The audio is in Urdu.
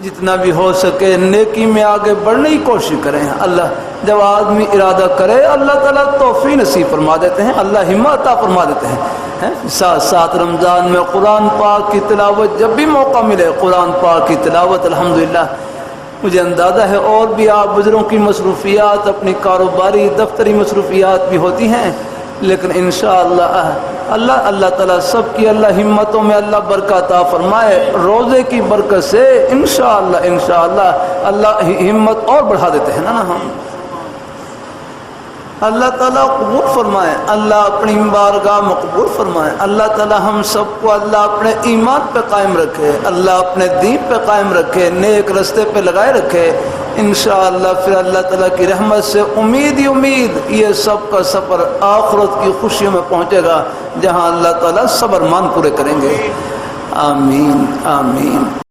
جتنا بھی ہو سکے نیکی میں آگے بڑھنے کی کوشش کریں. اللہ جب آدمی ارادہ کرے اللہ تعالیٰ توفیق نصیب فرما دیتے ہیں, اللہ ہمت عطا فرما دیتے ہیں. ساتھ ساتھ رمضان میں قرآن پاک کی تلاوت, جب بھی موقع ملے قرآن پاک کی تلاوت. الحمدللہ مجھے اندازہ ہے اور بھی آپ بزرگوں کی مصروفیات, اپنی کاروباری دفتری مصروفیات بھی ہوتی ہیں, لیکن انشاءاللہ اللہ تعالیٰ سب کی اللہ ہمتوں میں اللہ برکت عطا فرمائے. روزے کی برکت سے انشاءاللہ اللہ ہمت اور بڑھا دیتے ہیں نا ہم. اللہ تعالیٰ قبول فرمائے, اللہ اپنی بارگاہ مقبول فرمائے. اللہ تعالیٰ ہم سب کو اللہ اپنے ایمان پہ قائم رکھے, اللہ اپنے دین پہ قائم رکھے, نیک رستے پہ لگائے رکھے. انشاءاللہ پھر اللہ تعالیٰ کی رحمت سے امید ہی امید یہ سب کا سفر آخرت کی خوشیوں میں پہنچے گا, جہاں اللہ تعالیٰ صبر مان پورے کریں گے. آمین آمین.